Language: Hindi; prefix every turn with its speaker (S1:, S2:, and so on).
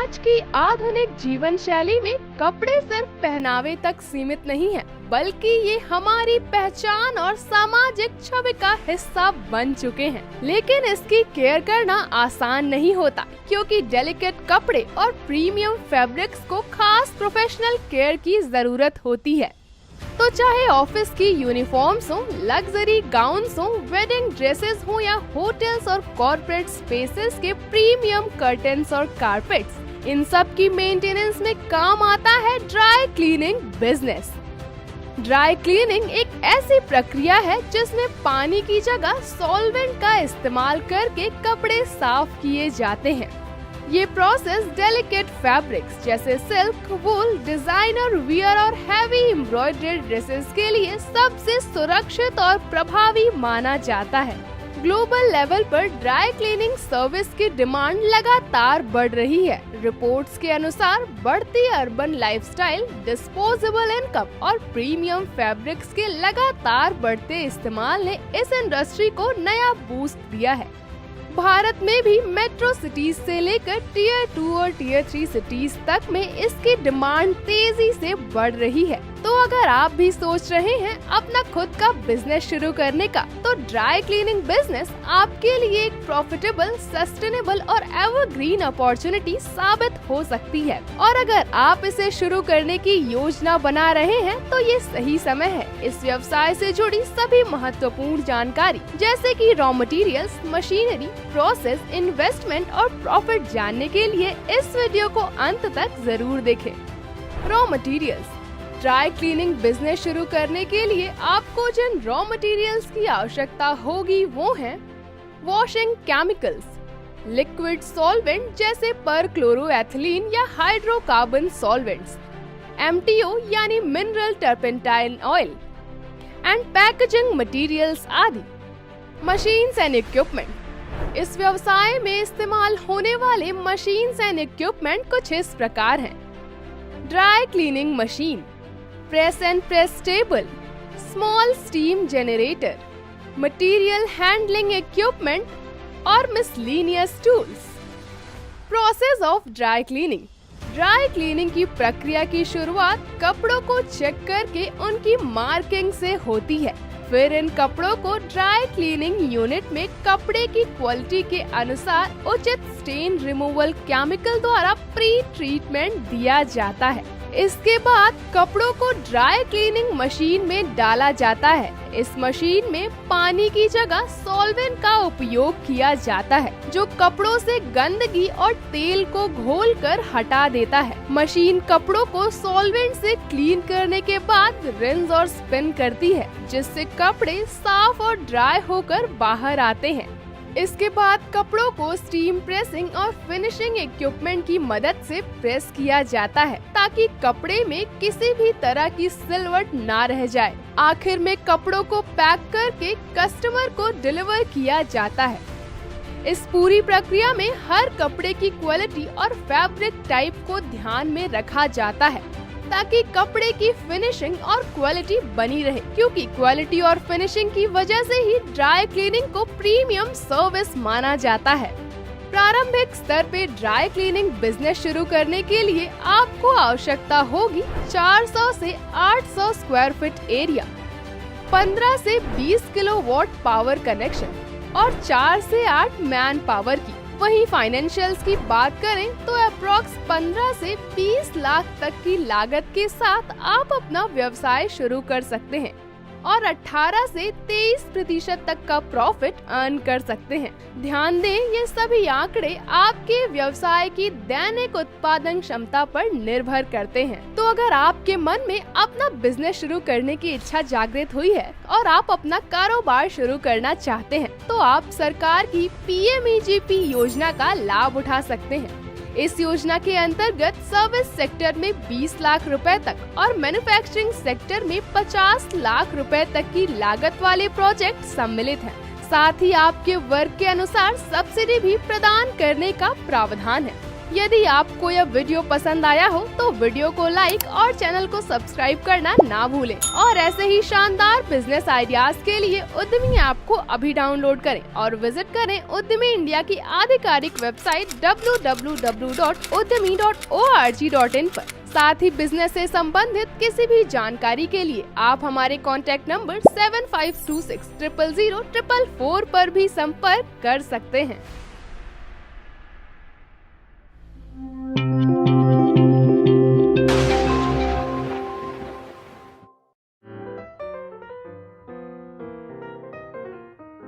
S1: आज की आधुनिक जीवन शैली में कपड़े सिर्फ पहनावे तक सीमित नहीं है, बल्कि ये हमारी पहचान और सामाजिक छवि का हिस्सा बन चुके हैं। लेकिन इसकी केयर करना आसान नहीं होता, क्योंकि डेलिकेट कपड़े और प्रीमियम फैब्रिक्स को खास प्रोफेशनल केयर की जरूरत होती है। तो चाहे ऑफिस की यूनिफॉर्म्स हो, लग्जरी गाउन्स हो, वेडिंग ड्रेसेस हो या होटल्स और कॉर्पोरेट स्पेसेस के प्रीमियम कर्टन्स और कारपेट्स, इन सब की मेंटेनेंस में काम आता है dry cleaning business. Dry cleaning एक ऐसी प्रक्रिया है जिसमें पानी की जगह सॉल्वेंट का इस्तेमाल करके कपड़े साफ किए जाते हैं। ये प्रोसेस डेलिकेट फैब्रिक्स जैसे सिल्क, वूल, डिजाइनर वियर और हैवी एम्ब्रॉयडर्ड ड्रेसेस के लिए सबसे सुरक्षित और प्रभावी माना जाता है। ग्लोबल लेवल पर ड्राई क्लीनिंग सर्विस की डिमांड लगातार बढ़ रही है। रिपोर्ट्स के अनुसार बढ़ती अर्बन लाइफस्टाइल, डिस्पोजेबल इनकम और प्रीमियम फैब्रिक्स के लगातार बढ़ते इस्तेमाल ने इस इंडस्ट्री को नया बूस्ट दिया है। भारत में भी मेट्रो सिटीज से लेकर टियर 2 और टियर 3 सिटीज तक में इसकी डिमांड तेजी से बढ़ रही है। तो अगर आप भी सोच रहे हैं अपना खुद का बिजनेस शुरू करने का, तो ड्राई क्लीनिंग बिजनेस आपके लिए एक प्रॉफिटेबल, सस्टेनेबल और एवरग्रीन अपॉर्चुनिटी साबित हो सकती है। और अगर आप इसे शुरू करने की योजना बना रहे हैं, तो ये सही समय है। इस व्यवसाय से जुड़ी सभी महत्वपूर्ण जानकारी जैसे कि raw materials, machinery, process, investment और प्रॉफिट जानने के लिए इस वीडियो को अंत तक जरूर देखें। Raw materials. Dry cleaning business शुरू करने के लिए आपको जिन रॉ मटेरियल्स की आवश्यकता होगी वो हैं वॉशिंग केमिकल्स, लिक्विड सॉल्वेंट जैसे परक्लोरोएथिलीन या हाइड्रोकार्बन सॉल्वेंट्स, MTO यानी mineral turpentine oil and packaging materials आदि। Machines and equipment. इस व्यवसाय में इस्तेमाल होने वाले मशीन्स एंड इक्विपमेंट कुछ इस प्रकार हैं। Dry cleaning machine, press and press table, small steam generator, material handling equipment और miscellaneous tools. Process of dry cleaning. Dry cleaning की प्रक्रिया की शुरुआत कपड़ों को चेक करके उनकी मार्किंग से होती है। फिर इन कपड़ों को ड्राई क्लीनिंग यूनिट में कपड़े की क्वालिटी के अनुसार उचित स्टेन रिमूवल केमिकल द्वारा प्री ट्रीटमेंट दिया जाता है। इसके बाद कपड़ों को ड्राई क्लीनिंग मशीन में डाला जाता है। इस मशीन में पानी की जगह सॉल्वेंट का उपयोग किया जाता है, जो कपड़ों से गंदगी और तेल को घोलकर हटा देता है। मशीन कपड़ों को सॉल्वेंट से क्लीन करने के बाद रिंस और स्पिन करती है, जिससे कपड़े साफ और ड्राई होकर बाहर आते हैं। इसके बाद कपड़ों को स्टीम प्रेसिंग और फिनिशिंग इक्विपमेंट की मदद से प्रेस किया जाता है, ताकि कपड़े में किसी भी तरह की सिलवट ना रह जाए। आखिर में कपड़ों को पैक करके कस्टमर को डिलीवर किया जाता है। इस पूरी प्रक्रिया में हर कपड़े की क्वालिटी और फैब्रिक टाइप को ध्यान में रखा जाता है, ताकि कपड़े की फिनिशिंग और क्वालिटी बनी रहे, क्योंकि क्वालिटी और फिनिशिंग की वजह से ही ड्राई क्लीनिंग को प्रीमियम सर्विस माना जाता है। प्रारंभिक स्तर पे ड्राई क्लीनिंग बिजनेस शुरू करने के लिए आपको आवश्यकता होगी 400 से 800 स्क्वायर फीट एरिया, 15 से 20 किलोवाट पावर कनेक्शन और 4 से 8 मैन पावर की। वहीं फाइनेंशियल्स की बात करें तो अप्रॉक्स 15 से 20 लाख तक की लागत के साथ आप अपना व्यवसाय शुरू कर सकते हैं और 18 से 23% तक का प्रॉफिट अर्न कर सकते हैं। ध्यान दें, ये सभी आंकड़े आपके व्यवसाय की दैनिक उत्पादन क्षमता पर निर्भर करते हैं। तो अगर आपके मन में अपना बिजनेस शुरू करने की इच्छा जागृत हुई है और आप अपना कारोबार शुरू करना चाहते हैं, तो आप सरकार की PMEGP योजना का लाभ उठा सकते हैं। इस योजना के अंतर्गत सर्विस सेक्टर में 20 लाख रुपए तक और मैन्युफैक्चरिंग सेक्टर में 50 लाख रुपए तक की लागत वाले प्रोजेक्ट सम्मिलित हैं। साथ ही आपके वर्ग के अनुसार सब्सिडी भी प्रदान करने का प्रावधान है। यदि आपको यह वीडियो पसंद आया हो तो वीडियो को लाइक और चैनल को सब्सक्राइब करना ना भूलें और ऐसे ही शानदार बिजनेस आइडियाज के लिए उद्यमी ऐप को अभी डाउनलोड करें और विजिट करें उद्यमी इंडिया की आधिकारिक वेबसाइट www.udyami.org.in पर। साथ ही बिजनेस से संबंधित किसी भी जानकारी के लिए आप हमारे कॉन्टैक्ट नंबर 7526000444 पर भी संपर्क कर सकते हैं।